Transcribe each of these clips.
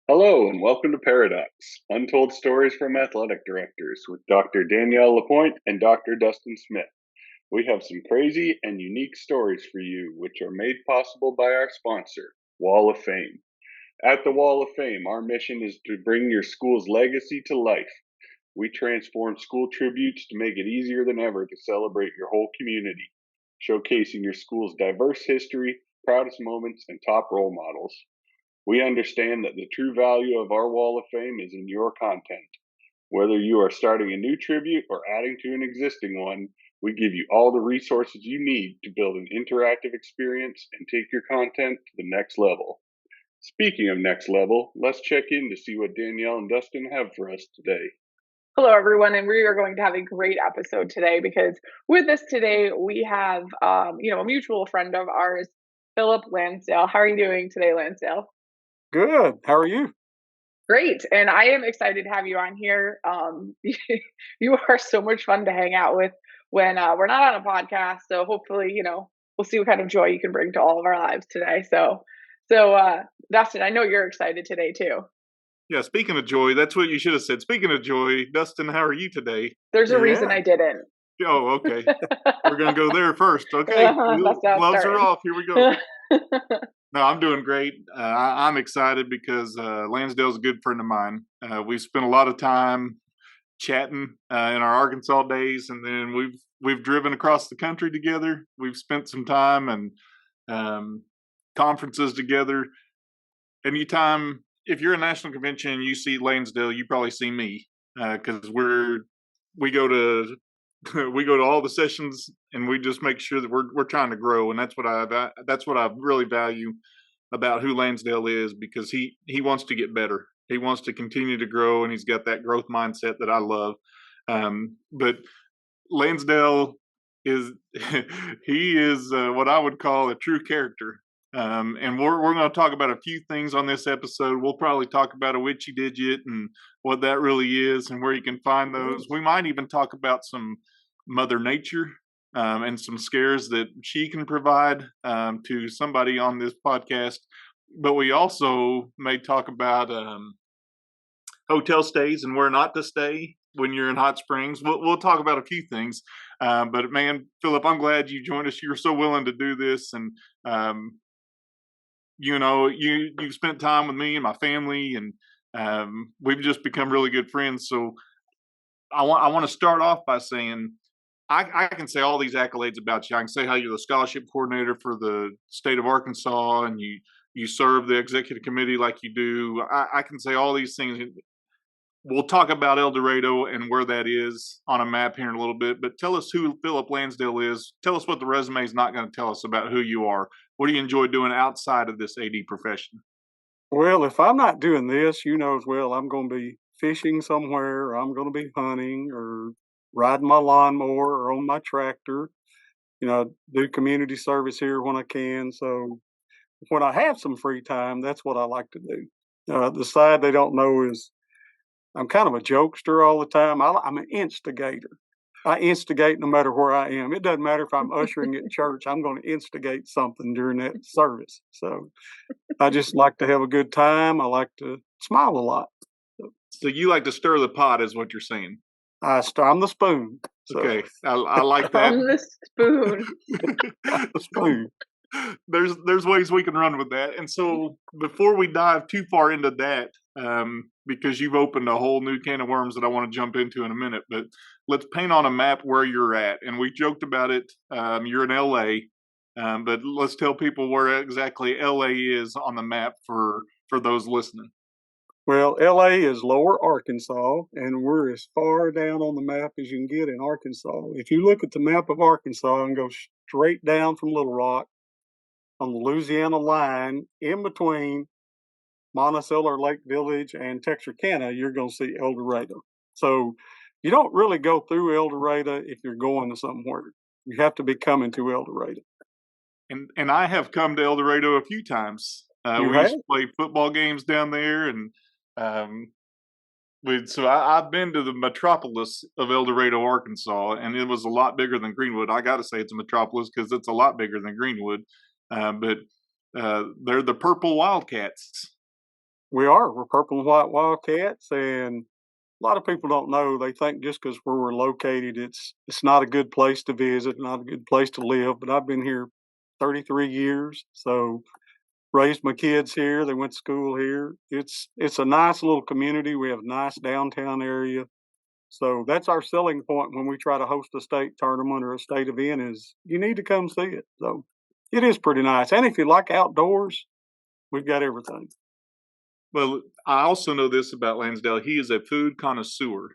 Hello and welcome to Paradox, Untold Stories from Athletic Directors with Dr. Danielle Lapointe and Dr. Dustin Smith. We have some crazy and unique stories for you, which are made possible by our sponsor, Wall of Fame. At the Wall of Fame, our mission is to bring your school's legacy to life. We transform school tributes to make it easier than ever to celebrate your whole community, showcasing your school's diverse history, proudest moments, and top role models. We understand that the true value of our Wall of Fame is in your content. Whether you are starting a new tribute or adding to an existing one, we give you all the resources you need to build an interactive experience and take your content to the next level. Speaking of next level, let's check in to see what Danielle and Dustin have for us today. Hello, everyone, and we are going to have a great episode today because with us today we have, a mutual friend of ours, Phillip Lansdell. How are you doing today, Lansdell? Good. How are you? Great, and I am excited to have you on here. You are so much fun to hang out with when we're not on a podcast. So hopefully, we'll see what kind of joy you can bring to all of our lives today. So, Dustin, I know you're excited today too. Yeah, speaking of joy, that's what you should have said. Speaking of joy, Dustin, how are you today? There's a reason I didn't. Oh, okay. We're going to go there first. Okay. Gloves are off. Here we go. No, I'm doing great. I'm excited because Lansdale's a good friend of mine. We've spent a lot of time chatting in our Arkansas days, and then we've driven across the country together. We've spent some time and conferences together. Anytime, if you're a national convention and you see Lansdale, you probably see me because we go to we go to all the sessions and we just make sure that we're trying to grow, and that's what I really value about who Lansdale is, because he wants to get better. He wants to continue to grow, and he's got that growth mindset that I love. But Lansdale is he is what I would call a true character. And we're going to talk about a few things on this episode. We'll probably talk about a witchy digit and what that really is and where you can find those. We might even talk about some Mother Nature and some scares that she can provide to somebody on this podcast. But we also may talk about hotel stays and where not to stay when you're in Hot Springs. We'll talk about a few things. But man, Phillip, I'm glad you joined us. You were so willing to do this, and you've spent time with me and my family, and we've just become really good friends. So I want to start off by saying I can say all these accolades about you. I can say how you're the scholarship coordinator for the state of Arkansas, and you serve the executive committee like you do. I can say all these things. We'll talk about El Dorado and where that is on a map here in a little bit, but tell us who Phillip Lansdell is. Tell us what the resume is not going to tell us about who you are. What do you enjoy doing outside of this AD profession? Well, if I'm not doing this, you know as well, I'm going to be fishing somewhere, or I'm going to be hunting, or riding my lawnmower, or on my tractor. Do community service here when I can. So when I have some free time, that's what I like to do. The side they don't know is I'm kind of a jokester all the time. I'm an instigator. I instigate no matter where I am. It doesn't matter if I'm ushering at church. I'm going to instigate something during that service. So I just like to have a good time. I like to smile a lot. So you like to stir the pot, is what you're saying? I'm the spoon. So. Okay, I like that. I'm the spoon. The spoon. There's ways we can run with that. And so before we dive too far into that, because you've opened a whole new can of worms that I want to jump into in a minute, but let's paint on a map where you're at. And we joked about it. You're in LA, but let's tell people where exactly LA is on the map for those listening. Well, LA is lower Arkansas, and we're as far down on the map as you can get in Arkansas. If you look at the map of Arkansas and go straight down from Little Rock on the Louisiana line, in between Monticello, Lake Village, and Texarkana, you're going to see El Dorado. So you don't really go through El Dorado if you're going to somewhere. You have to be coming to El Dorado. And I have come to El Dorado a few times. We used to play football games down there, and so I've been to the metropolis of El Dorado, Arkansas, and it was a lot bigger than Greenwood. I got to say it's a metropolis because it's a lot bigger than Greenwood. But they're the Purple Wildcats. We are. We're Purple and White Wildcats, and a lot of people don't know. They think just because where we're located, it's not a good place to visit, not a good place to live. But I've been here 33 years, so raised my kids here. They went to school here. It's a nice little community. We have a nice downtown area. So that's our selling point when we try to host a state tournament or a state event is you need to come see it. So it is pretty nice. And if you like outdoors, we've got everything. Well, I also know this about Lansdell. He is a food connoisseur.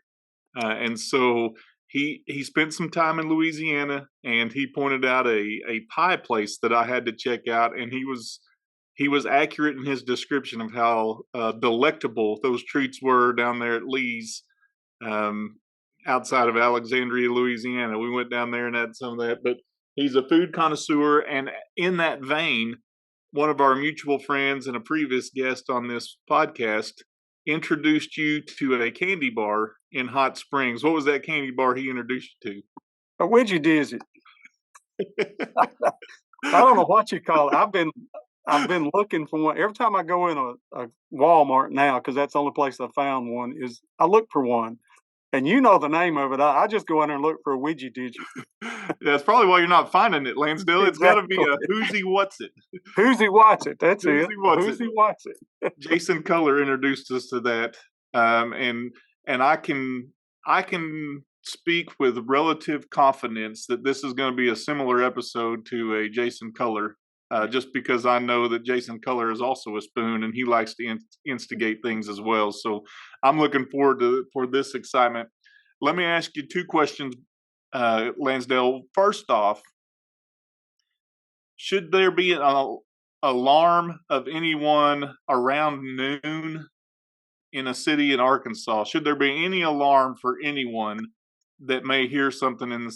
And so he spent some time in Louisiana, and he pointed out a pie place that I had to check out, and he was accurate in his description of how delectable those treats were down there at Lee's, outside of Alexandria, Louisiana. We went down there and had some of that, but he's a food connoisseur. And in that vein, one of our mutual friends and a previous guest on this podcast introduced you to a candy bar in Hot Springs. What was that candy bar he introduced you to? A widget digit. I don't know what you call it. I've been looking for one. Every time I go in a Walmart now, because that's the only place I found one, is I look for one. And you know the name of it. I just go in there and look for a widget digit. That's probably why you're not finding it, Lansdale. It's got to be a Who's-y What's It. Who's-y What's It. That's it. Who's-y What's It. Jason Culler introduced us to that, and I can speak with relative confidence that this is going to be a similar episode to a Jason Culler, just because I know that Jason Culler is also a spoon and he likes to instigate things as well. So I'm looking forward for this excitement. Let me ask you two questions, Lansdale. First off, should there be an alarm of anyone around noon in a city in Arkansas? Should there be any alarm for anyone that may hear something in the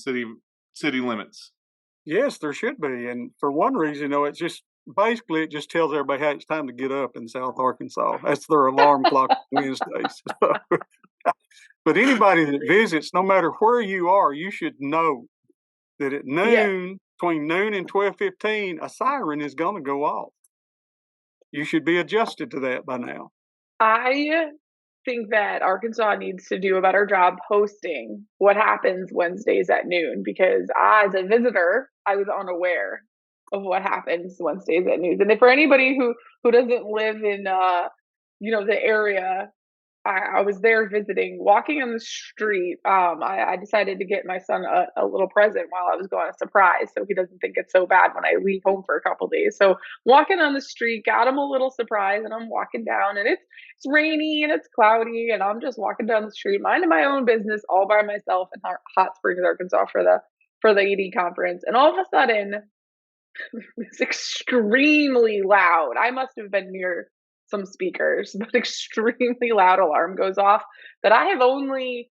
city limits? Yes, there should be. And for one reason, it's just basically it just tells everybody how it's time to get up in South Arkansas. That's their alarm clock Wednesdays. But anybody that visits, no matter where you are, you should know that at noon, between noon and 12:15, a siren is going to go off. You should be adjusted to that by now. I think that Arkansas needs to do a better job hosting what happens Wednesdays at noon, because as a visitor, I was unaware of what happens Wednesdays at noon. And if for anybody who doesn't live in the area, I was there visiting, walking on the street. I decided to get my son a little present while I was going, a surprise, so he doesn't think it's so bad when I leave home for a couple days. So walking on the street, got him a little surprise, and I'm walking down, and it's rainy and it's cloudy, and I'm just walking down the street, minding my own business, all by myself in Hot Springs, Arkansas, for the ED conference. And all of a sudden, it's extremely loud. I must have been near some speakers, but extremely loud alarm goes off that I have only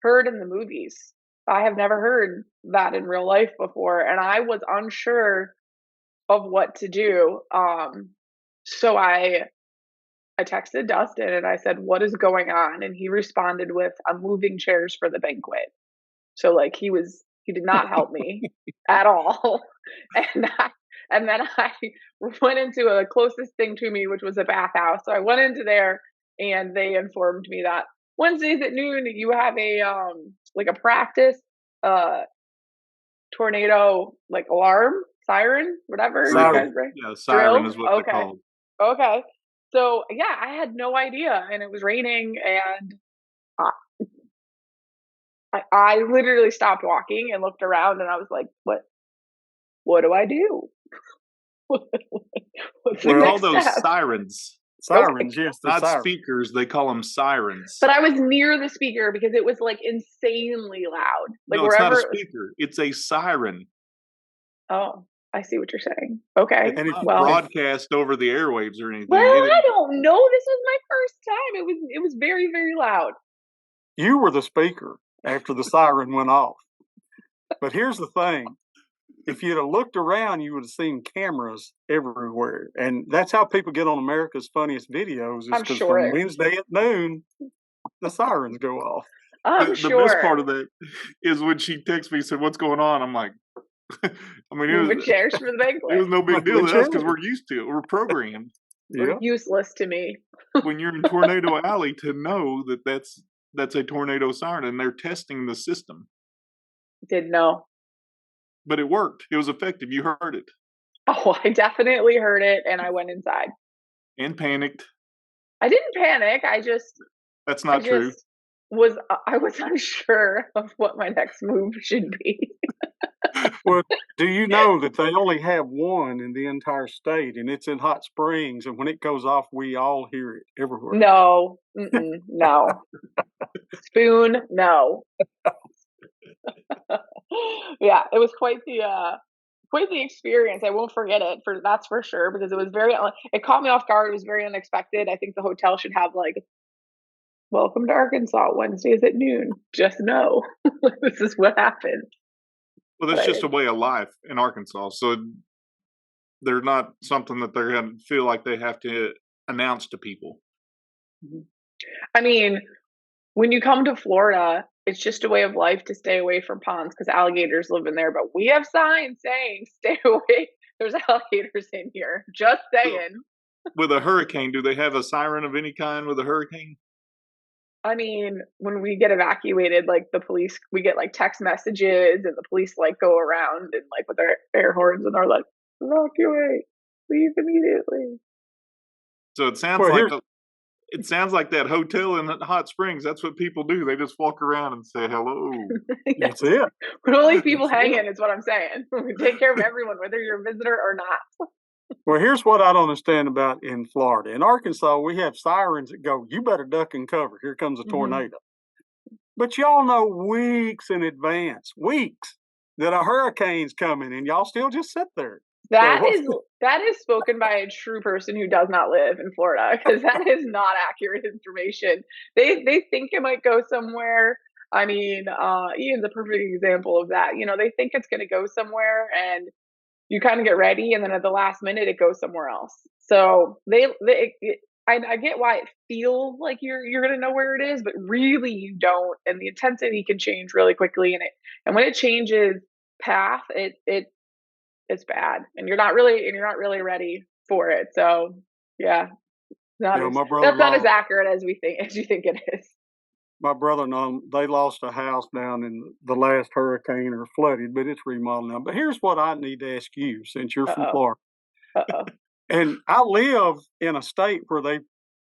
heard in the movies. I have never heard that in real life before, and I was unsure of what to do. So I texted Dustin and I said, "What is going on?" And he responded with, "I'm moving chairs for the banquet." So like he did not help me at all. And then I went into the closest thing to me, which was a bathhouse. So I went into there, and they informed me that Wednesdays at noon you have a practice tornado alarm, siren, whatever you guys bring. Yeah, siren is what they're called. Okay. So yeah, I had no idea, and it was raining, and I literally stopped walking and looked around, and I was like, what do I do? They call those sirens. Sirens, yes. Not sirens. Speakers, they call them sirens. But I was near the speaker because it was insanely loud. No, it's not a speaker. It's a siren. Oh, I see what you're saying. Okay. It's not broadcast over the airwaves or anything. Well, I don't know. This was my first time. It was very, very loud. You were the speaker after the siren went off. But here's the thing. If you'd have looked around, you would have seen cameras everywhere. And that's how people get on America's Funniest Videos. Is because from Wednesday at noon, the sirens go off. The best part of that is when she texts me and said, "What's going on?" I'm like, moving chairs for the banquet. It was no big deal to us because we're used to it. We're programmed. Useless to me. when you're in Tornado Alley to know that that's a tornado siren, and they're testing the system. Didn't know. But it worked. It was effective. You heard it. Oh, I definitely heard it, and I went inside. And panicked. I didn't panic. That's not true. I was unsure of what my next move should be. Well, do you know that they only have one in the entire state, and it's in Hot Springs, and when it goes off, we all hear it everywhere. No. No. Spoon, no. Yeah, it was quite the experience. I won't forget it, that's for sure, because it caught me off guard. It was very unexpected. I think the hotel should have like, welcome to Arkansas, Wednesdays at noon. Just know this is what happened. Well, that's just a way of life in Arkansas. So they're not something that they're going to feel like they have to announce to people. I mean, when you come to Florida, it's just a way of life to stay away from ponds because alligators live in there. But we have signs saying, stay away. There's alligators in here. Just saying. With a hurricane, do they have a siren of any kind with a hurricane? I mean, when we get evacuated, like the police, we get like text messages and the police like go around and like with their air horns and are like, evacuate, leave immediately. So it sounds like that hotel in Hot Springs. That's what people do. They just walk around and say hello. Yes. That's it. We don't leave people hanging is what I'm saying. We take care of everyone, whether you're a visitor or not. Well, here's what I don't understand about in Florida. In Arkansas, we have sirens that go, you better duck and cover. Here comes a tornado. But y'all know weeks in advance, that a hurricane's coming, and y'all still just sit there. That is spoken by a true person who does not live in Florida, because that is not accurate information. They think it might go somewhere. I mean, Ian's a perfect example of that. You know, they think it's going to go somewhere, and you kind of get ready, and then at the last minute, it goes somewhere else. So I get why it feels like you're going to know where it is, but really you don't, and the intensity can change really quickly. And when it changes path, it's bad, and you're not really ready for it. So yeah, that's not as accurate as you think it is. My brother-in-law, they lost a house down in the last hurricane or flooded, but it's remodeled now. But here's what I need to ask you, since you're from Florida. And I live in a state where they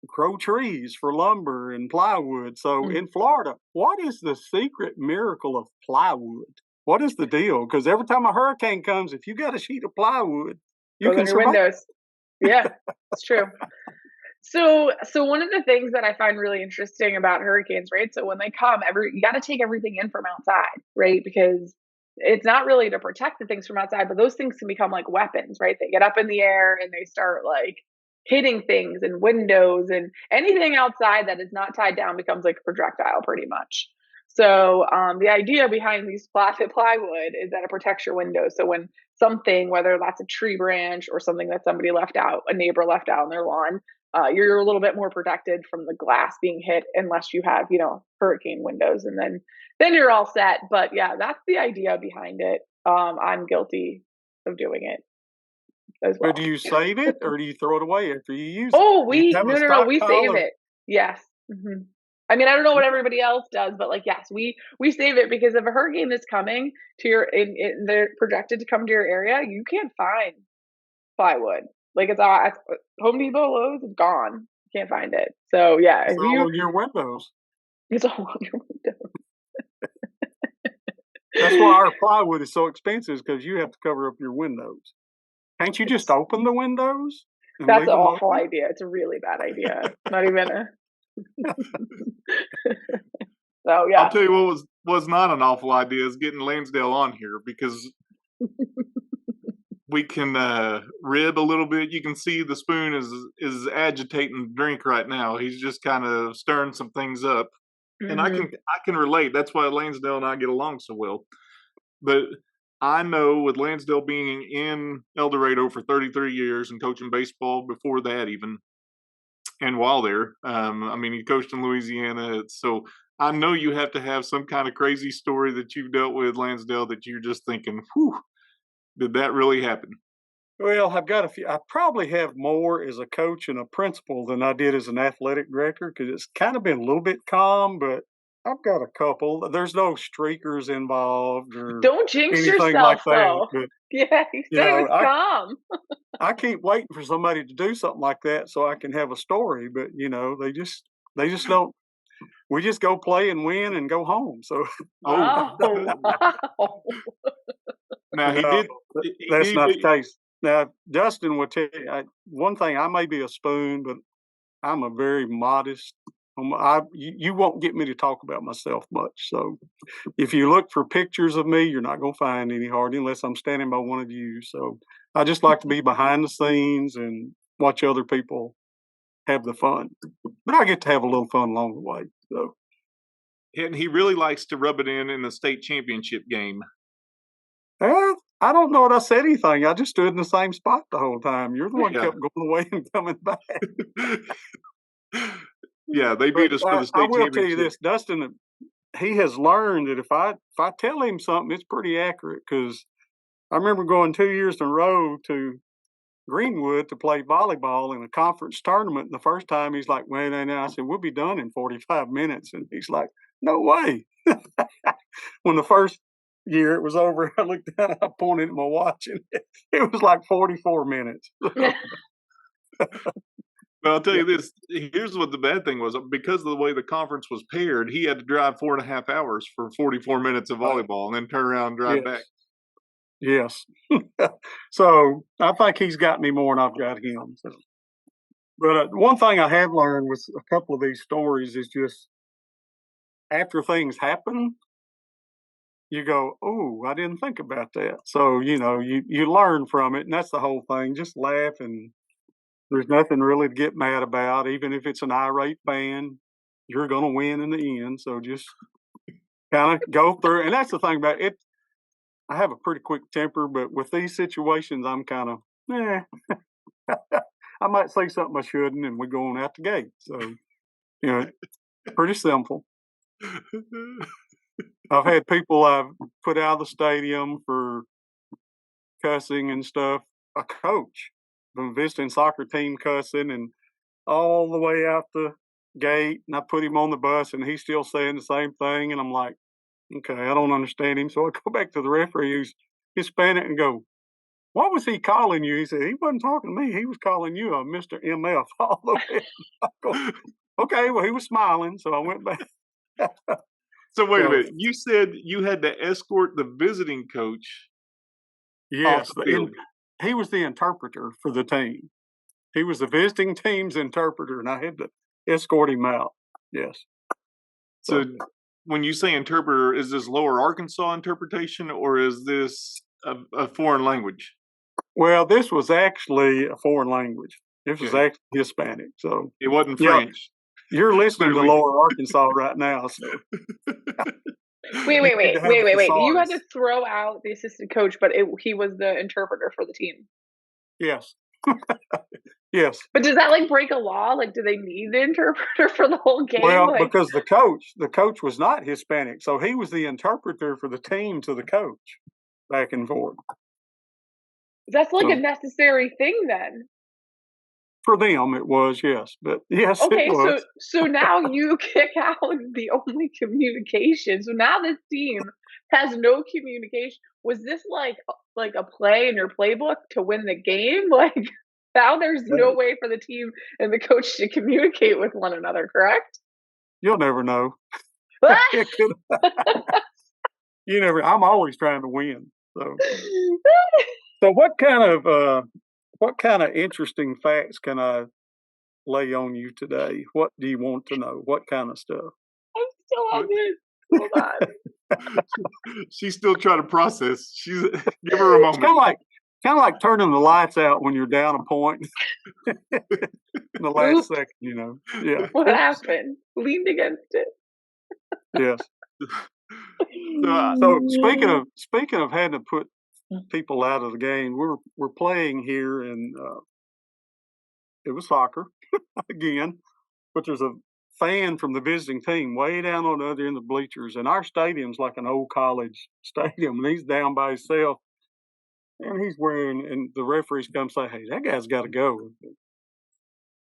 grow trees for lumber and plywood. So in Florida, what is the secret miracle of plywood? What is the deal? Because every time a hurricane comes, if you got a sheet of plywood, you can survive. Windows. Yeah, it's true. So one of the things that I find really interesting about hurricanes, right? So when they come, you got to take everything in from outside, right? Because it's not really to protect the things from outside, but those things can become like weapons, right? They get up in the air and they start like hitting things and windows, and anything outside that is not tied down becomes like a projectile pretty much. So the idea behind these plywood is that it protects your windows. So when something, whether that's a tree branch or something that somebody left out, a neighbor left out on their lawn, you're a little bit more protected from the glass being hit, unless you have, hurricane windows, and then you're all set. But yeah, that's the idea behind it. I'm guilty of doing it as well. But do you save it or do you throw it away after you use it? Oh, we save it. Yes. Mm-hmm. I mean, I don't know what everybody else does, but like, yes, we save it, because if a hurricane is coming to they're projected to come to your area, you can't find plywood. Like it's all Home Depot, Lowe's, it's gone. You can't find it. So yeah, it's all on your windows. It's all on your windows. That's why our plywood is so expensive, because you have to cover up your windows. Can't you just open the windows? That's an awful idea. It's a really bad idea. Not even a. So yeah, I'll tell you what was not an awful idea is getting Lansdell on here, because we can rib a little bit. You can see the spoon is agitating the drink right now. He's just kind of stirring some things up, and I can relate. That's why Lansdell and I get along so well. But I know with Lansdell being in El Dorado for 33 years and coaching baseball before that even, and while there, I mean, he coached in Louisiana. So I know you have to have some kind of crazy story that you've dealt with, Lansdell, that you're just thinking, whew, did that really happen? Well, I've got a few. I probably have more as a coach and a principal than I did as an athletic director because it's kind of been a little bit calm, but I've got a couple. There's no streakers involved or Don't jinx anything like yourself, that. though. But Yeah, you said it was calm. I keep waiting for somebody to do something like that so I can have a story. But they just don't. We just go play and win and go home. So Oh, wow. Now he no, did. that's not the case. Now, Justin will tell you one thing. I may be a spoon, but I'm a very modest. You won't get me to talk about myself much. So, if you look for pictures of me, you're not going to find any hardly unless I'm standing by one of you. So, I just like to be behind the scenes and watch other people have the fun. But I get to have a little fun along the way. So, And he really likes to rub it in the state championship game. I don't know what I said anything. I just stood in the same spot the whole time. You're the one Yeah. kept going away and coming back. Yeah, they beat us for the state I will championship. tell you this, Dustin. He has learned that if I tell him something, it's pretty accurate. Because I remember going 2 years in a row to Greenwood to play volleyball in a conference tournament. And the first time he's like, "Wait, now," I said, "We'll be done in 45 minutes," and he's like, "No way." When the first year it was over, I looked down, I pointed at my watch, and it was like 44 minutes. But I'll tell you this, here's what the bad thing was. Because of the way the conference was paired, he had to drive 4.5 hours for 44 minutes of volleyball and then turn around and drive back. Yes. So I think he's got me more than I've got him. So. But one thing I have learned with a couple of these stories is just after things happen, you go, "Oh, I didn't think about that." So, you learn from it, and that's the whole thing. Just laugh, and there's nothing really to get mad about. Even if it's an irate fan, you're going to win in the end. So just kind of go through. And that's the thing about it. I have a pretty quick temper, but with these situations, I'm kind of, I might say something I shouldn't, and we're going out the gate. So, pretty simple. I've had people I've put out of the stadium for cussing and stuff. A coach from a visiting soccer team cussing and all the way out the gate. And I put him on the bus and he's still saying the same thing. And I'm like, okay, I don't understand him. So I go back to the referee who's Hispanic and go, "What was he calling you?" He said, "He wasn't talking to me. He was calling you a Mr. MF all the way." I go, okay, well, he was smiling. So I went back. So wait a minute. You said you had to escort the visiting coach. Yes, off the field. he was the interpreter for the team. He was the visiting team's interpreter, and I had to escort him out. Yes. So when you say interpreter, is this Lower Arkansas interpretation or is this a foreign language? Well, this was actually a foreign language. This was actually Hispanic. So it wasn't French. You're listening to Lower Arkansas right now. So. Wait. You had to throw out the assistant coach, but he was the interpreter for the team. Yes. Yes. But does that break a law? Do they need the interpreter for the whole game? Well, because the coach was not Hispanic, so he was the interpreter for the team to the coach, back and forth. That's a necessary thing then. For them, it was, yes. But yes, okay, it was. So now you kick out the only communication. So now this team has no communication. Was this like a play in your playbook to win the game? Now there's no way for the team and the coach to communicate with one another, correct? You'll never know. You never. I'm always trying to win. So what kind of interesting facts can I lay on you today? What do you want to know? What kind of stuff? I'm still on this. Hold on. She's still trying to process. Give her a moment. It's kind of like turning the lights out when you're down a point in the last second, Yeah. What happened? Leaned against it. Yes. So speaking of having to put people out of the game, we're playing here, and it was soccer again, but there's a fan from the visiting team way down on the other end of the bleachers, and our stadium's like an old college stadium, and he's down by himself. and he's wearing, and the referees come say, hey, that guy's got to go.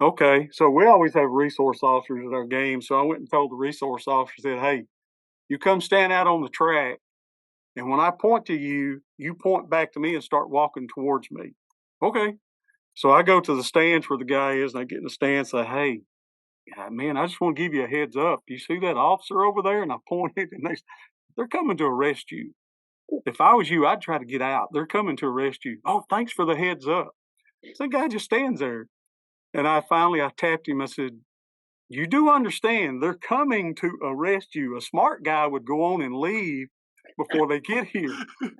Okay, so we always have resource officers at our game. So I went and told the resource officer, said, hey, you come stand out on the track, and when I point to you, you point back to me and start walking towards me. Okay. So I go to the stands where the guy is, and I get in the stands and say, hey, man, I just want to give you a heads up. You see that officer over there? And I pointed, and they're coming to arrest you. If I was you, I'd try to get out. They're coming to arrest you. Oh, thanks for the heads up. So the guy just stands there. And I tapped him. I said, you do understand they're coming to arrest you. A smart guy would go on and leave before they get here.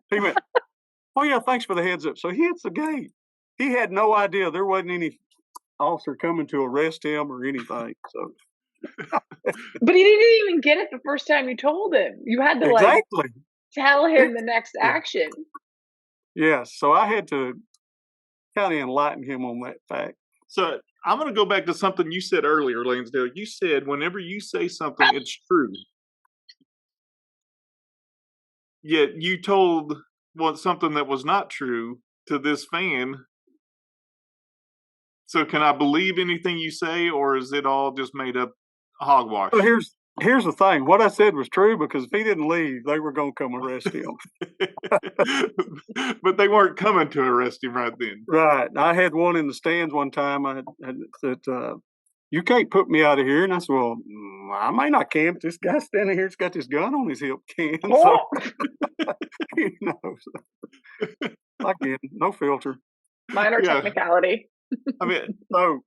He went, oh, yeah, thanks for the heads up. So he hits the gate. He had no idea there wasn't any officer coming to arrest him or anything. So, but he didn't even get it the first time you told him. You had to tell him the next action. Yes. So I had to kind of enlighten him on that fact. So I'm going to go back to something you said earlier, Lansdale. You said whenever you say something, it's true. Yet you told something that was not true to this fan. So can I believe anything you say, or is it all just made up hogwash? Well, here's the thing. What I said was true, because if he didn't leave, they were going to come arrest him. But they weren't coming to arrest him right then. Right. I had one in the stands one time. I said, you can't put me out of here. And I said, well, I may not can, but this guy standing here has got this gun on his hip can. So, you know, I can. No filter. Minor technicality. I mean, so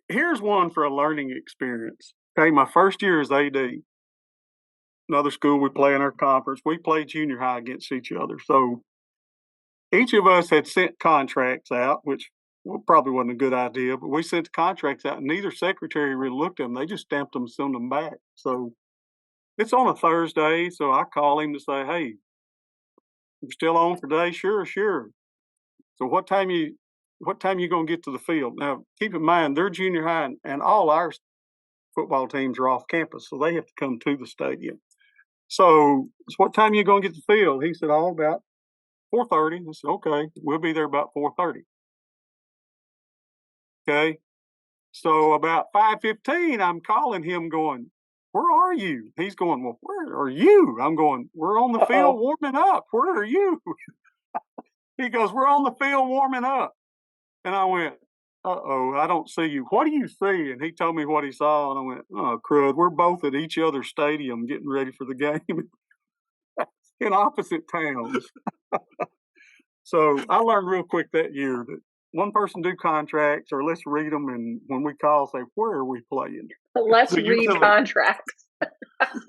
here's one for a learning experience. Okay, my first year as AD, another school we play in our conference, we played junior high against each other. So each of us had sent contracts out, which probably wasn't a good idea, but we sent the contracts out, and neither secretary really looked at them. They just stamped them and sent them back. So it's on a Thursday, so I call him to say, hey, you still on for today? Sure. So what time you going to get to the field? Now, keep in mind, they're junior high, and all our football teams are off campus, so they have to come to the stadium. So what time you going to get to the field? He said, oh, about 4:30. I said, okay, we'll be there about 4:30. Okay. So about 5:15, I'm calling him going, where are you? He's going, well, where are you? I'm going, we're on the field warming up. Where are you? He goes, we're on the field warming up. And I went, I don't see you. What do you see? And he told me what he saw. And I went, oh, crud, we're both at each other's stadium getting ready for the game in opposite towns. So I learned real quick that year that one person do contracts, or let's read them, and when we call, say, where are we playing? Let's read contracts.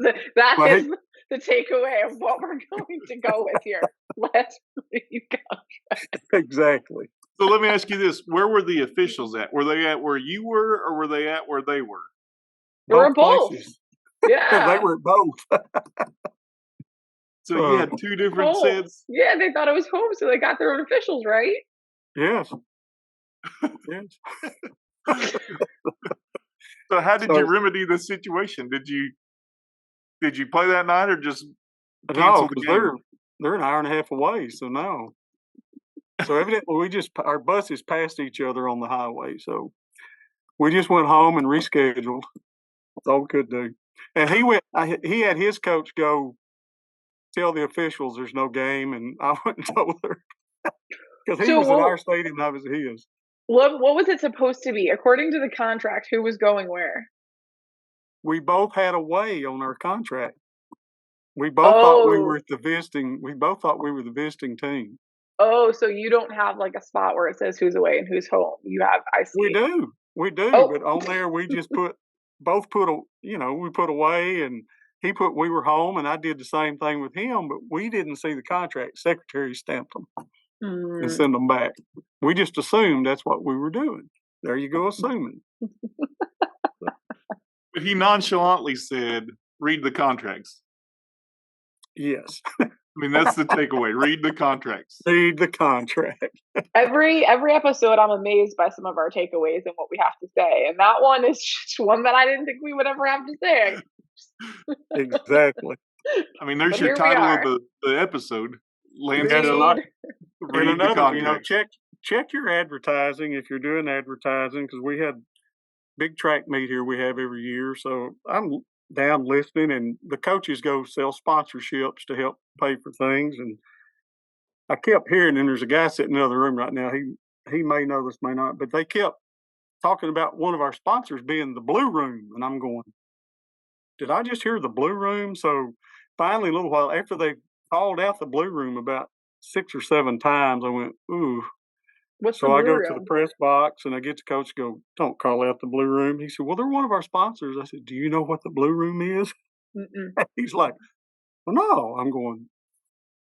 That is the takeaway of what we're going to go with here. Let's read contracts. Exactly. So let me ask you this. Where were the officials at? Were they at where you were, or were they at where they were? They were both. Yeah. They were both. So you had two different sets? Yeah, they thought it was home, so they got their own officials, right? Yes. So how did you remedy the situation? Did you play that night, or just cancel the game? They're an hour and a half away, so no. So evidently our buses passed each other on the highway, so we just went home and rescheduled. That's all we could do. And he had his coach go tell the officials there's no game, and I went and told her, because he was in our stadium and I was at his. What was it supposed to be? According to the contract, who was going where? We both had a way on our contract. We both thought we were the visiting. We both thought we were the visiting team. Oh, so you don't have like a spot where it says who's away and who's home. You have, I see. We do. But on there we just we put away, and he put we were home, and I did the same thing with him, but we didn't see the contract. Secretary stamped them and sent them back. We just assumed that's what we were doing. There you go, assuming. But he nonchalantly said, read the contracts. Yes. I mean, that's the takeaway. Read the contracts. Read the contract. Every episode, I'm amazed by some of our takeaways and what we have to say. And that one is just one that I didn't think we would ever have to say. Exactly. I mean, there's your title of the episode. Lansdale, read and the another, context. check your advertising if you're doing advertising, because we had big track meet here we have every year. So I'm down listening, and the coaches go sell sponsorships to help pay for things. And I kept hearing, and there's a guy sitting in the other room right now. He may know this, may not, but they kept talking about one of our sponsors being the Blue Room, and I'm going, did I just hear the Blue Room? So finally, a little while after they called out the Blue Room about 6 or 7 times, I went, ooh. What's So the I Blue go Room? to the press box and I get the coach to go, don't call out the Blue Room. He said, well, they're one of our sponsors. I said, do you know what the Blue Room is? He's like, well, no. I'm going,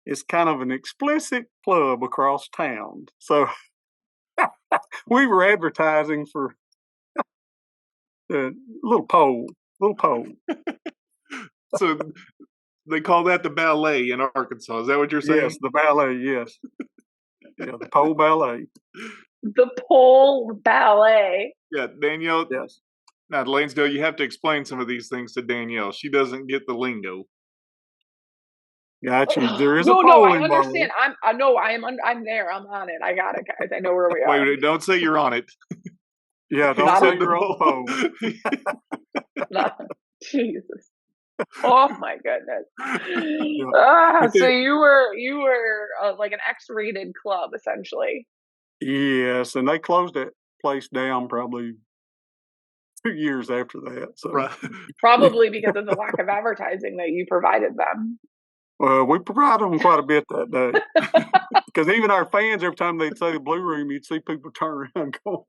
it's kind of an explicit club across town. So we were advertising for a little pole. So they call that the ballet in Arkansas. Is that what you're saying? Yes, the ballet, yes. Yeah, the pole ballet. The pole ballet. Yeah, Danielle. Yes. Now, Lansdale, you have to explain some of these things to Danielle. She doesn't get the lingo. Got you. There is no, a pole I involved. understand. I'm there. I'm on it. I got it, guys. I know where we are. Wait, don't say you're on it. Yeah, don't say you're on the pole. Jesus. Oh my goodness. So you were like an X-rated club, essentially. Yes, and they closed that place down probably 2 years after that. So probably because of the lack of advertising that you provided them. Well, we provided them quite a bit that day. Because even our fans, every time they'd say the Blue Room, you'd see people turn around going.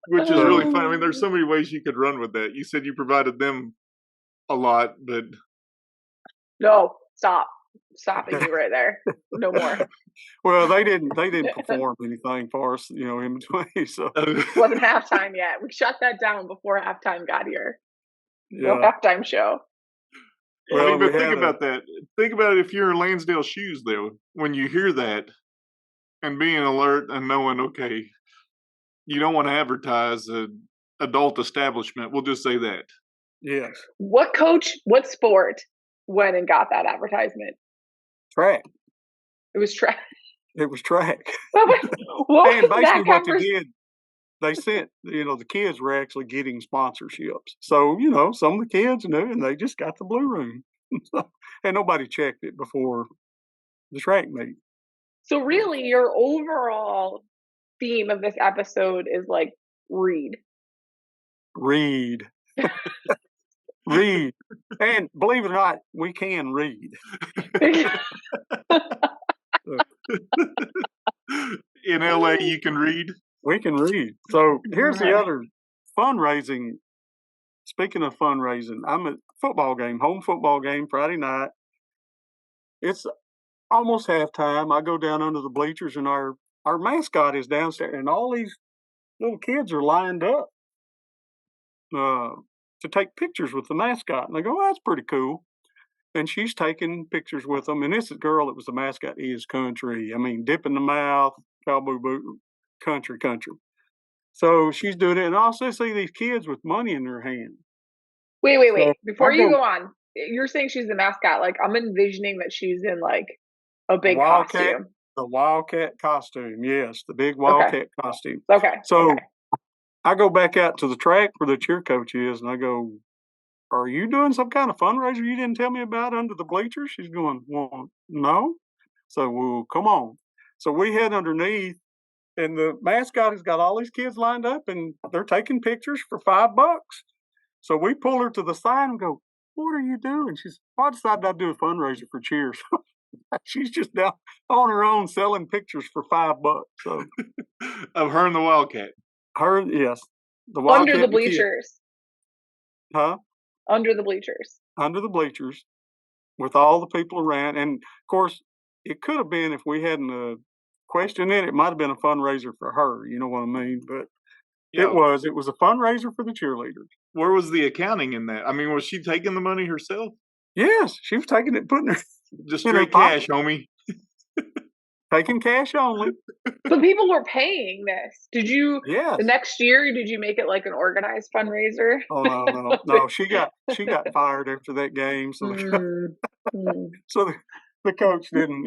Which is really fun. I mean, there's so many ways you could run with that. You said you provided them a lot, but no, stopping you right there. No more. Well, they didn't perform anything for us, in between. So it wasn't halftime yet. We shut that down before halftime got here. Yeah. No halftime show. Well, I mean, but think about that. Think about it if you're in Lansdale shoes, though. When you hear that and being alert and knowing, okay, you don't want to advertise an adult establishment. We'll just say that. Yes. What sport went and got that advertisement? Track. It was track. It was track. And basically what they did, they sent, the kids were actually getting sponsorships. So, some of the kids knew, and they just got the Blue Room. And nobody checked it before the track meet. So really, your overall theme of this episode is like read. Read. Read. And believe it or not, we can read. In LA, you can read? We can read. So here's the other fundraising. Speaking of fundraising, I'm at home football game Friday night. It's almost halftime. I go down under the bleachers, and our mascot is downstairs, and all these little kids are lined up to take pictures with the mascot. And I go, that's pretty cool. And she's taking pictures with them. And this girl that was the mascot is country. I mean, dip in the mouth, cowboy boot, country. So she's doing it. And I also see these kids with money in their hand. Wait. So before you go on, you're saying she's the mascot. Like, I'm envisioning that she's in like a big costume. The Wildcat costume. Yes, the big Wildcat costume. Okay. So I go back out to the track where the cheer coach is, and I go, are you doing some kind of fundraiser you didn't tell me about under the bleachers? She's going, well, no. So, well, come on. So we head underneath, and the mascot has got all these kids lined up, and they're taking pictures for $5. So we pull her to the side and go, what are you doing? She says, I decided I'd do a fundraiser for cheers. She's just down on her own selling pictures for $5. So of her and the Wildcat. Yes. The Wildcat under the bleachers. Huh? Under the bleachers. Under the bleachers with all the people around. And, of course, it could have been, if we hadn't questioned it might have been a fundraiser for her. You know what I mean? But it was a fundraiser for the cheerleaders. Where was the accounting in that? I mean, was she taking the money herself? Yes, she was taking it, putting it just straight cash, homie. Taking cash only. So people were paying this. Did you? Yes. The next year, did you make it like an organized fundraiser? Oh no. She got fired after that game. So so the coach didn't.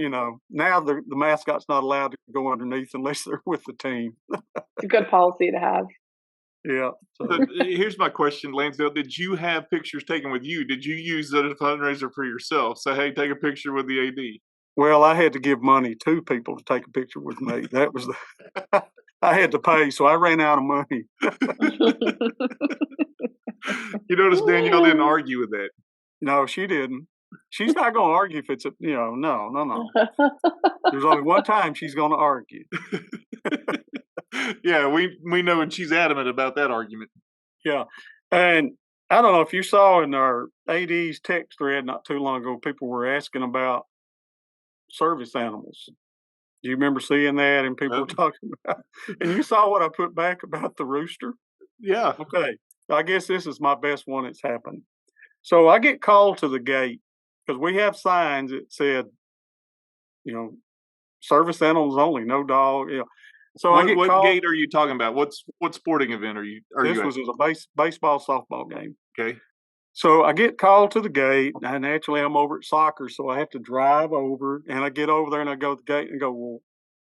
Now the mascot's not allowed to go underneath unless they're with the team. It's a good policy to have. Yeah. So here's my question, Lansdell. Did you have pictures taken with you? Did you use that as a fundraiser for yourself? Say, hey, take a picture with the AD. Well, I had to give money to people to take a picture with me. That was I had to pay, so I ran out of money. You notice Danielle didn't argue with that. No, she didn't. She's not going to argue if it's no. There's only one time she's going to argue. Yeah, we know, and she's adamant about that argument. Yeah, and I don't know if you saw in our AD's text thread not too long ago, people were asking about service animals. Do you remember seeing that? And people were talking about, and you saw what I put back about the rooster? Yeah. Okay. I guess this is my best one that's happened. So I get called to the gate because we have signs that said, service animals only, no dog. So what called, gate are you talking about? What sporting event are you? This was a baseball softball game. Okay. So I get called to the gate, and naturally I'm over at soccer, so I have to drive over, and I get over there and I go to the gate and go, well,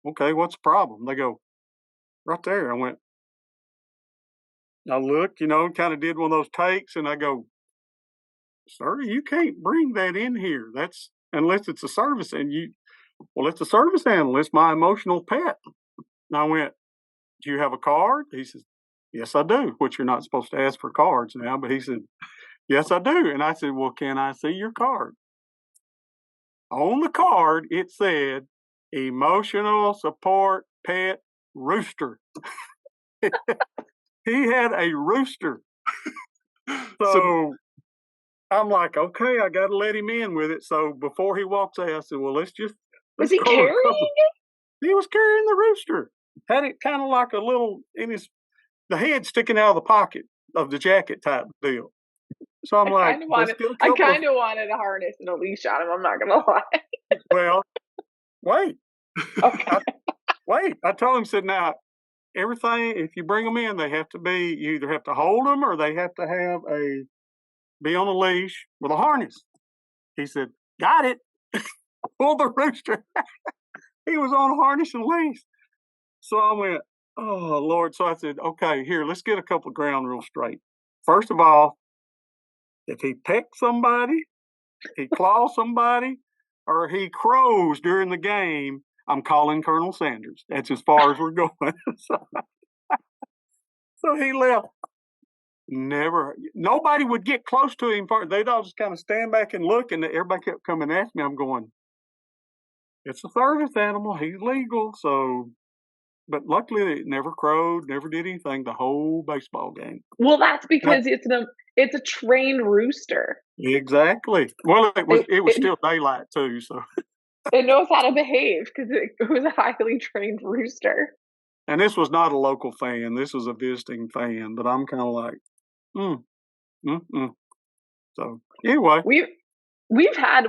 okay, what's the problem? They go, right there. I went, I looked, kind of did one of those takes, and I go, sir, you can't bring that in here. That's unless it's a service, well, it's a service animal. It's my emotional pet. And I went, do you have a card? He says, yes, I do, which you're not supposed to ask for cards now, but he said, yes, I do. And I said, well, can I see your card? On the card, it said, emotional support pet rooster. He had a rooster. So I'm like, okay, I got to let him in with it. So before he walks out, I said, well, let's Was he carrying it? He was carrying the rooster. Had it kind of like a little, the head sticking out of the pocket of the jacket type deal. So I'm I kind of wanted a harness and a leash on him. I'm not gonna lie. Well, wait. Okay. Wait. I told him, said, now everything. If you bring them in, they have to be. You either have to hold them or they have to have be on a leash with a harness. He said, got it. Pull the rooster. He was on a harness and leash. So I went, oh Lord. So I said, okay, here, let's get a couple of ground rules straight. First of all, if he pecks somebody, he claws somebody, or he crows during the game, I'm calling Colonel Sanders. That's as far as we're going. So he left. Nobody would get close to him. They'd all just kind of stand back and look, and everybody kept coming at me. I'm going, it's a service animal. He's legal. So, but luckily it never crowed, never did anything the whole baseball game. Well, that's because it's a trained rooster. Exactly. Well, it was still daylight too, so it knows how to behave because it was a highly trained rooster. And this was not a local fan; this was a visiting fan. But I'm kind of like, So anyway, we've had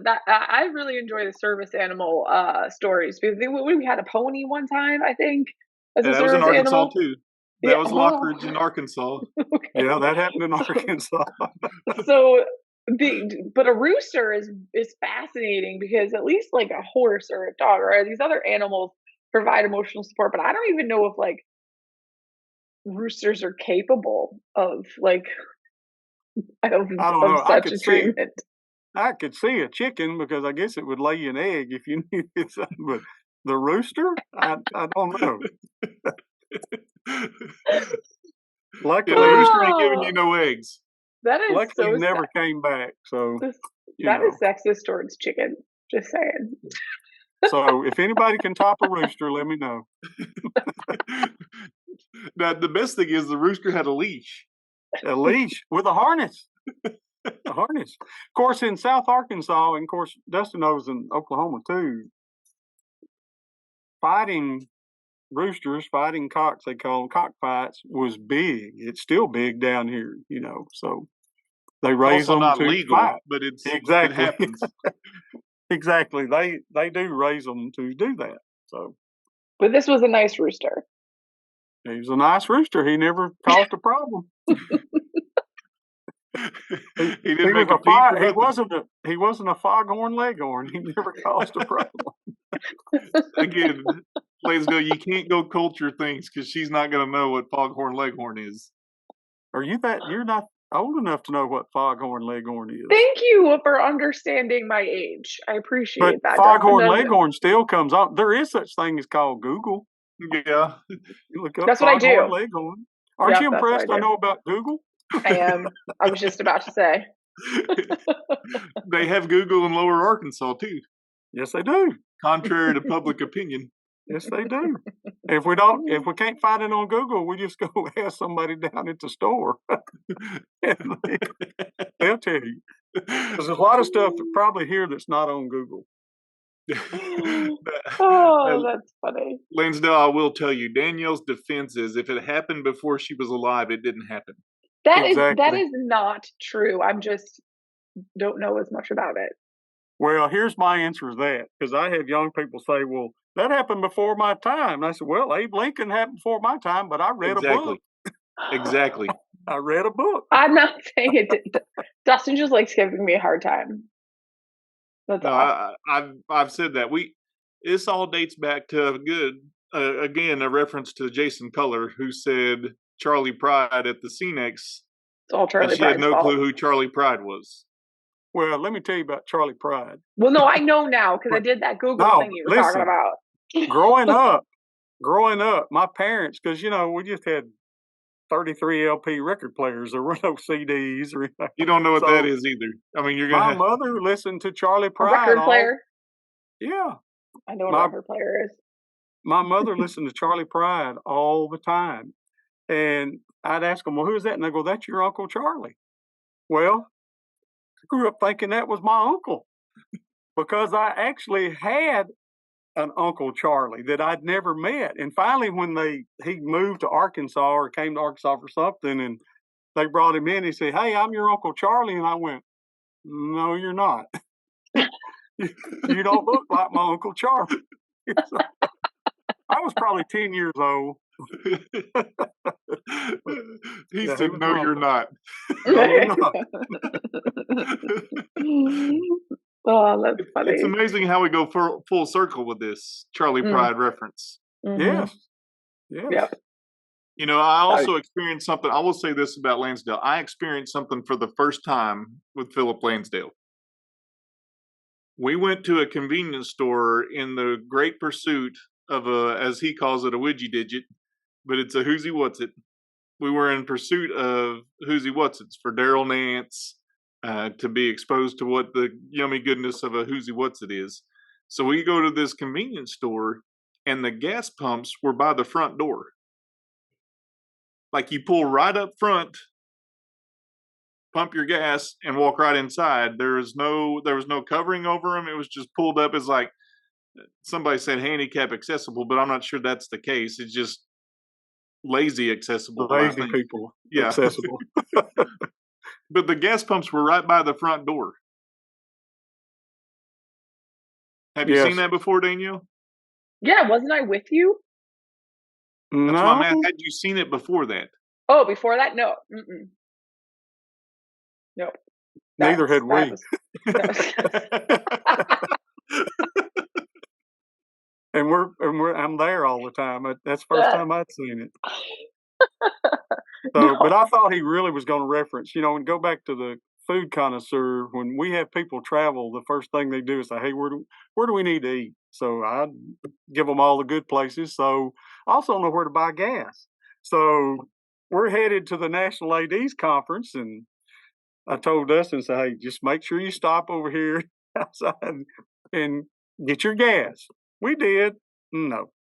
that. I really enjoy the service animal stories because we had a pony one time, I think. That was in Arkansas too. That was Lockridge in Arkansas. Okay. Yeah, that happened in Arkansas. So but a rooster is fascinating because at least like a horse or a dog or these other animals provide emotional support, but I don't even know if like roosters are capable of like of such a treatment. I could see a chicken because I guess it would lay an egg if you needed something, but the rooster, I don't know. Luckily, the rooster ain't giving you no eggs. That is luckily so never came back. So that is sexist towards chicken. Just saying. So if anybody can top a rooster, let me know. Now the best thing is the rooster had a leash. A leash with a harness. A harness. Of course, in South Arkansas, and of course, Dustin knows in Oklahoma too, fighting roosters, fighting cocks, they call them cockfights, was big. It's still big down here, so they raise them not to legal, fight. but exactly. It happens. Exactly. They do raise them to do that. So, but this was a nice rooster. he was a nice rooster. He never caused a problem. He didn't make a peep or nothing. He wasn't a foghorn leghorn. He never caused a problem. Again, Lansdale, you can't go culture things because she's not going to know what foghorn leghorn is. You're not old enough to know what foghorn leghorn is. Thank you for understanding my age. I appreciate that. Foghorn leghorn still comes up. There is such thing as called Google. Yeah. You look up That's what I do. foghorn leghorn. Aren't you impressed I know about Google? I am. I was just about to say. They have Google in Lower Arkansas too. Yes, they do. Contrary to public opinion. Yes, they do. If we can't find it on Google, we just go ask somebody down at the store. And they'll tell you. Because there's a lot of stuff probably here that's not on Google. Oh, that's funny. Lansdale, I will tell you, Danielle's defense is if it happened before she was alive, it didn't happen. That is not true. I'm just don't know as much about it. Well, here's my answer to that, because I have young people say, well, that happened before my time. And I said, well, Abe Lincoln happened before my time, but I read a book. Exactly. I read a book. I'm not saying it did. Dustin just likes giving me a hard time. That's all. I've said that. This all dates back to again, a reference to Jason Culler, who said Charlie Pride at the CNEX. It's all Charlie Pride's she had no fault. clue who Charlie Pride was. Well, let me tell you about Charlie Pride. Well, no, I know now because I did that Google thing you were talking about. growing up, my parents, because, we just had 33 LP record players. There were no CDs or anything. You don't know what that is either. I mean, my mother listened to Charlie Pride. A record player? Yeah. I know what a record player is. My mother listened to Charlie Pride all the time. And I'd ask them, well, who's that? And they go, that's your Uncle Charlie. Well, I grew up thinking that was my uncle because I actually had an Uncle Charlie that I'd never met. And finally, when he moved to Arkansas or came to Arkansas for something, and they brought him in, he said, hey, I'm your Uncle Charlie. And I went, no, you're not. You don't look like my Uncle Charlie. So, I was probably 10 years old. He said, no, you're not. No, you're not. Oh, that's funny. It's amazing how we go full circle with this Charlie Pride reference. Mm-hmm. Yes. Yep. I also experienced something. I will say this about Lansdale. I experienced something for the first time with Phillip Lansdale. We went to a convenience store in the great pursuit of as he calls it, a widgy digit, but it's a who's-he what's-it. We were in pursuit of who's-he what's-its for Daryl Nance to be exposed to what the yummy goodness of a who's-he what's-it is. So we go to this convenience store, and the gas pumps were by the front door. Like you pull right up front, pump your gas, and walk right inside. There was no covering over them. It was just pulled up as like somebody said handicap accessible, but I'm not sure that's the case. It's just lazy accessible. Lazy people accessible. But the gas pumps were right by the front door. Have you seen that before, Danielle? Yeah, wasn't I with you? No. That's why I'm asking, had you seen it before that? Oh, before that? No. Mm-mm. Nope. Neither had we. And I'm there all the time. That's the first time I'd seen it. So, but I thought he really was going to reference, and go back to the food connoisseur. When we have people travel, the first thing they do is say, hey, where do we need to eat? So I give them all the good places. So I also know where to buy gas. So we're headed to the National ADs conference, and I told Dustin, hey, just make sure you stop over here outside and get your gas. We did. No.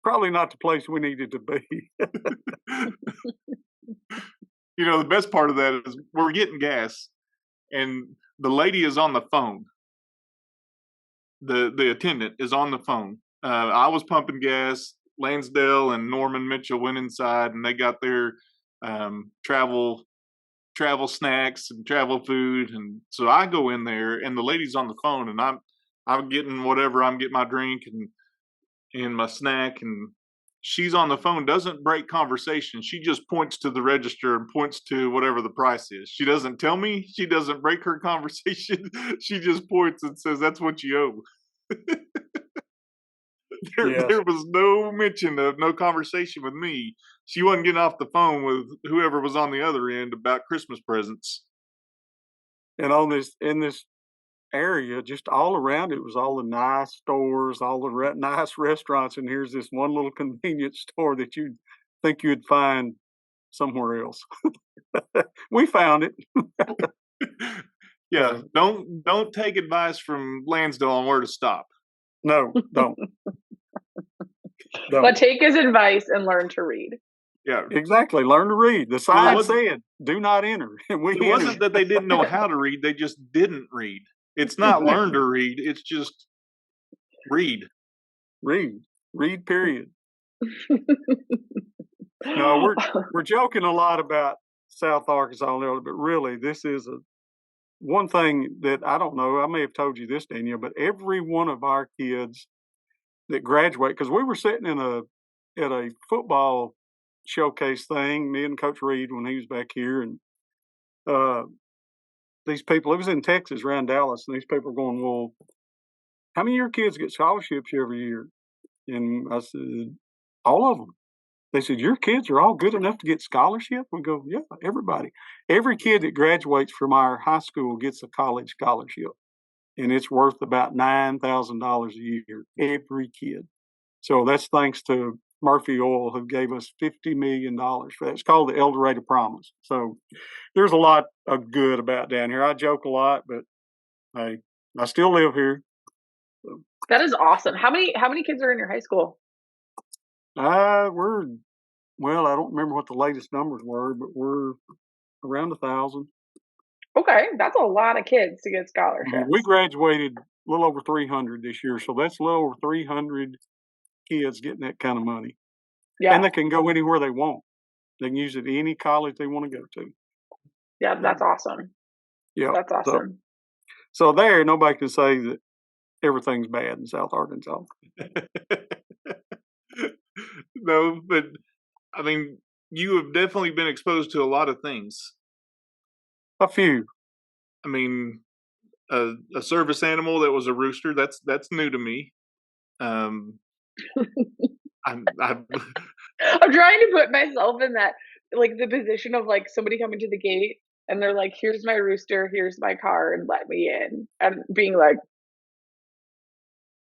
Probably not the place we needed to be. The best part of that is we're getting gas, and the lady is on the phone. The attendant is on the phone. I was pumping gas. Lansdale and Norman Mitchell went inside, and they got their travel travel snacks and travel food. And so I go in there and the lady's on the phone and I'm getting whatever, I'm getting my drink and my snack, and she's on the phone, doesn't break conversation. She just points to the register and points to whatever the price is. She doesn't tell me, she doesn't break her conversation. She just points and says, "That's what you owe." Yes. There was no mention of no conversation with me. She wasn't getting off the phone with whoever was on the other end about Christmas presents. And in this area, just all around it was all the nice stores, all the nice restaurants, and here's this one little convenience store that you'd think you'd find somewhere else. We found it. Yeah, don't take advice from Lansdell on where to stop. No, don't. But take his advice and learn to read. Yeah, exactly. Learn to read. The sign said, "Do not enter." It wasn't that they didn't know how to read; they just didn't read. It's not learn to read; it's just read. Read. Period. No, we're joking a lot about South Arkansas, but really, this is one thing that I don't know. I may have told you this, Danielle, but every one of our kids that graduate, because we were sitting at a football showcase thing, me and Coach Reed when he was back here, and these people, it was in Texas around Dallas, and these people were going, "Well, how many of your kids get scholarships every year?" And I said, "All of them." They said, "Your kids are all good enough to get scholarship?" We go, "Yeah, everybody. Every kid that graduates from our high school gets a college scholarship, and it's worth about $9,000 a year, every kid." So that's thanks to Murphy Oil, who gave us $50 million for that. It's called the El Dorado Promise. So there's a lot of good about down here. I joke a lot, but hey, I still live here. So. That is awesome. How many kids are in your high school? Well, I don't remember what the latest numbers were, but we're around 1,000. Okay, that's a lot of kids to get scholarships. We graduated a little over 300 this year, so that's a little over 300 kids getting that kind of money. Yeah, and they can go anywhere they want. They can use it at any college they want to go to. Yeah, that's awesome. Yeah, that's awesome. So there, nobody can say that everything's bad in South Arkansas. No, but I mean, you have definitely been exposed to a lot of things. A few. I mean, a service animal that was a rooster, that's new to me. I'm trying to put myself in that, like, the position of, like, somebody coming to the gate and they're like, "Here's my rooster, here's my car, and let me in." And being like,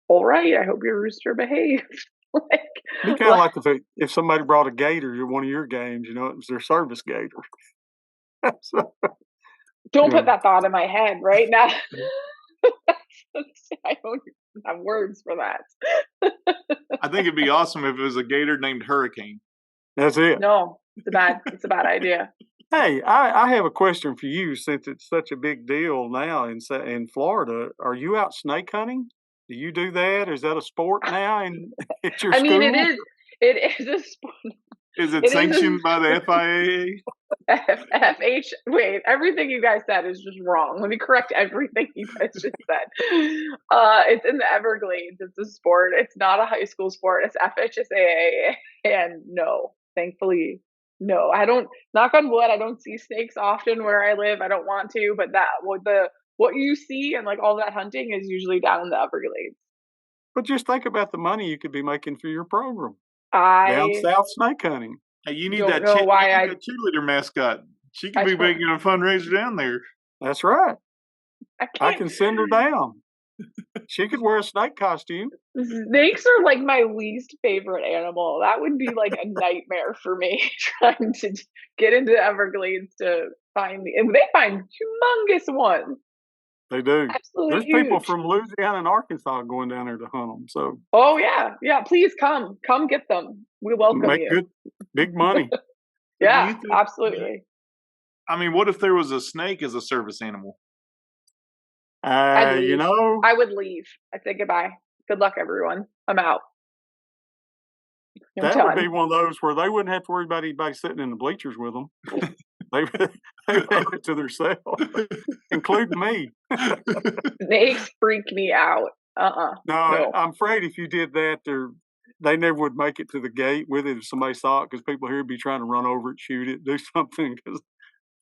"All right, I hope your rooster behaves." Like, you kind of like if somebody brought a gator to one of your games, it was their service gator. So, don't put that thought in my head right now. I don't have words for that. I think it'd be awesome if it was a gator named Hurricane. That's it. No, it's a bad idea. Hey, I have a question for you, since it's such a big deal now in Florida. Are you out snake hunting? Do you do that? Is that a sport now at your school? I mean, it is a sport. Is it sanctioned by the FIA? Wait, everything you guys said is just wrong. Let me correct everything you guys just said. It's in the Everglades. It's a sport. It's not a high school sport. It's FHSAA. And no, thankfully, no. I don't, knock on wood, I don't see snakes often where I live. I don't want to, but what you see and like all that hunting is usually down in the Everglades. But just think about the money you could be making for your program. Down south snake hunting. Hey, you need that cheerleader mascot. She could be making a fundraiser down there. That's right. I can send her down. She could wear a snake costume. Snakes are like my least favorite animal. That would be like a nightmare for me, trying to get into the Everglades to find and they find humongous ones. They do. Absolutely There's huge. people from Louisiana and Arkansas going down there to hunt them. So. Oh yeah. Please come get them. We welcome you. Make good, big money. Yeah, absolutely. I mean, what if there was a snake as a service animal? I would leave. I'd say goodbye. Good luck, everyone. I'm out. That would be one of those where they wouldn't have to worry about anybody sitting in the bleachers with them. They've had it to themselves, including me. Snakes freak me out. No, I'm afraid if you did that, they never would make it to the gate with it if somebody saw it, because people here would be trying to run over it, shoot it, do something, because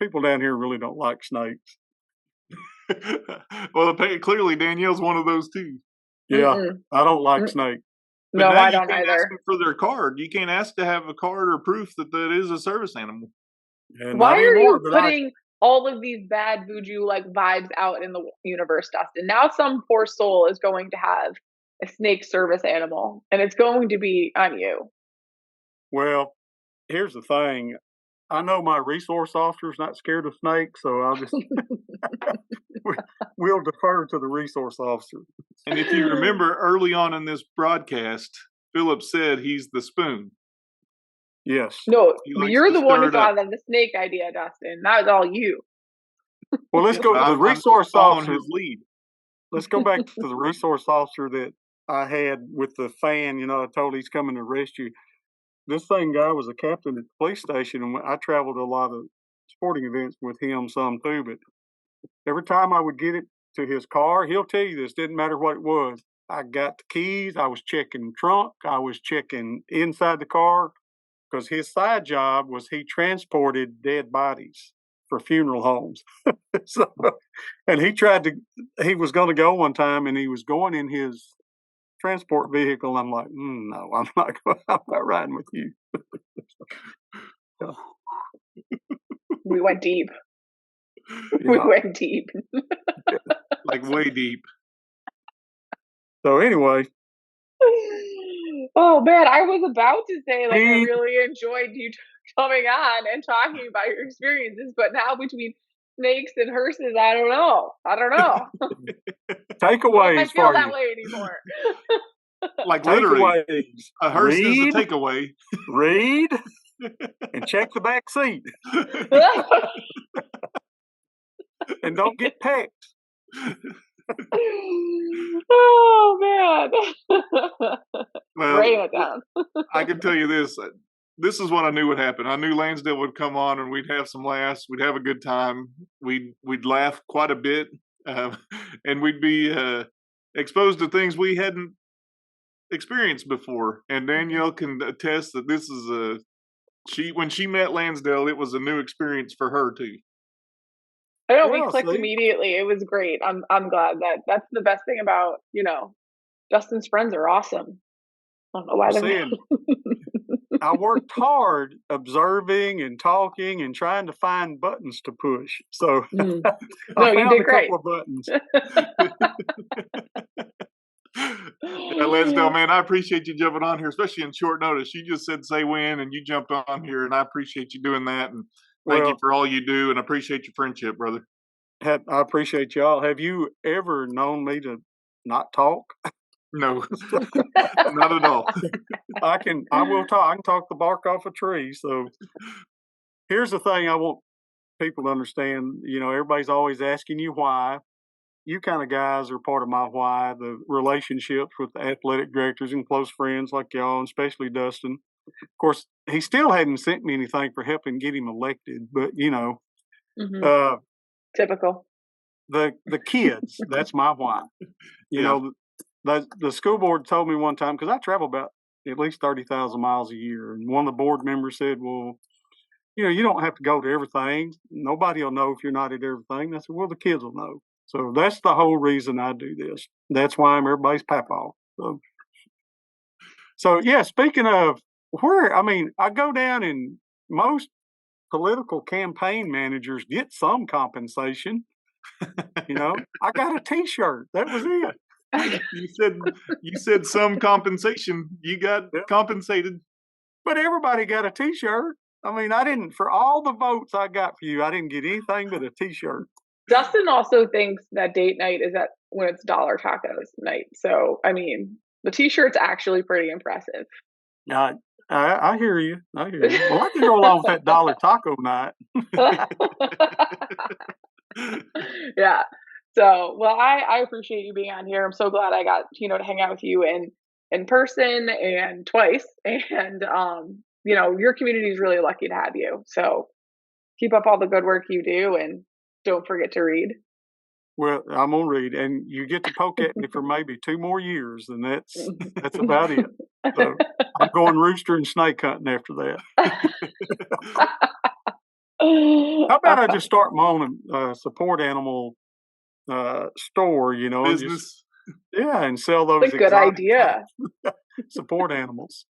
people down here really don't like snakes. Well, clearly Danielle's one of those too. Yeah, I don't like snakes. No, I don't either. Ask them for their card. You can't ask to have a card or proof that that is a service animal. Yeah, why are you putting all of these bad voodoo like vibes out in the universe, Dustin? Now some poor soul is going to have a snake service animal, and it's going to be on you. Well, here's the thing. I know my resource officer's not scared of snakes, so I'll just we'll defer to the resource officer. And if you remember early on in this broadcast, Phillip said he's the spoon. Yes. No, you're the one who thought of the snake idea, Dustin. That was all you. Well, let's go to the resource officer. His lead. Let's go back to the resource officer that I had with the fan. You know, I told he's coming to arrest you. This thing guy was a captain at the police station, and I traveled a lot of sporting events with him some too. But every time I would get it to his car, he'll tell you this, didn't matter what it was. I got the keys. I was checking the trunk. I was checking inside the car, because his side job was he transported dead bodies for funeral homes. So, and he was going to go one time, and he was going in his transport vehicle. I'm like, no, I'm not riding with you. We went deep. We went deep. Like way deep. So anyway. Oh man, I was about to say I really enjoyed you coming on and talking about your experiences, but now between snakes and hearses, I don't know. Takeaways. I feel that way anymore. Like literally, a hearse is a takeaway. Read and check the back seat, and don't get pecked. Oh man. Well, write it down. I can tell you this. This is what I knew would happen. I knew Lansdell would come on, and we'd have some laughs. We'd have a good time. We'd laugh quite a bit, and we'd be exposed to things we hadn't experienced before. And Danielle can attest that this is when she met Lansdell, it was a new experience for her too. I know, we clicked immediately. It was great. I'm glad that's the best thing about, Dustin's friends are awesome. I don't know why they're I worked hard observing and talking and trying to find buttons to push. So no, I you found did a great. couple of buttons. Yeah, Lansdell, man, I appreciate you jumping on here, especially in short notice. You just said say when, and you jumped on here, and I appreciate you doing that. And thank you for all you do, and I appreciate your friendship, brother. I appreciate y'all. Have you ever known me to not talk? No, not at all. I will talk. I can talk the bark off a tree. So here's the thing I want people to understand. Everybody's always asking you why. You kind of guys are part of my why, the relationships with the athletic directors and close friends like y'all, and especially Dustin. Of course, he still hadn't sent me anything for helping get him elected, but typical. The kids, that's my why. The school board told me one time, because I travel about at least 30,000 miles a year, and one of the board members said, well, you don't have to go to everything. Nobody will know if you're not at everything. And I said, well, the kids will know. So that's the whole reason I do this. That's why I'm everybody's papaw. So yeah, speaking of I go down, and most political campaign managers get some compensation. I got a T-shirt. That was it. You said some compensation. You got compensated. But everybody got a T-shirt. I didn't, for all the votes I got for you, I didn't get anything but a T-shirt. Dustin also thinks that date night is when it's dollar tacos night. So, the T-shirt's actually pretty impressive. I hear you. Well, I can go along with that dollar taco night. Yeah. So, well, I appreciate you being on here. I'm so glad I got, to hang out with you in person and twice. And, your community is really lucky to have you. So keep up all the good work you do, and don't forget to read. Well, I'm gonna read, and you get to poke at me for maybe 2 more years, and that's about it. So I'm going rooster and snake hunting after that. How about I just start my own support animal store, and just Business. and sell those It's a good exotic idea. support animals.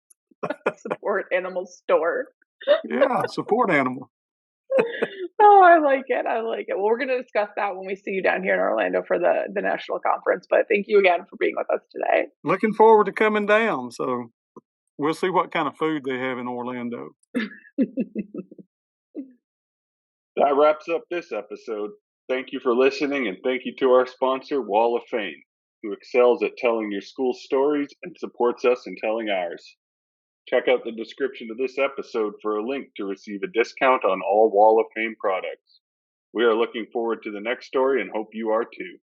Support animal store. Yeah, support animal. Oh, I like it. I like it. Well, we're going to discuss that when we see you down here in Orlando for the national conference. But thank you again for being with us today. Looking forward to coming down. So we'll see what kind of food they have in Orlando. That wraps up this episode. Thank you for listening, and thank you to our sponsor, Wall of Fame, who excels at telling your school stories and supports us in telling ours. Check out the description of this episode for a link to receive a discount on all Wall of Fame products. We are looking forward to the next story and hope you are too.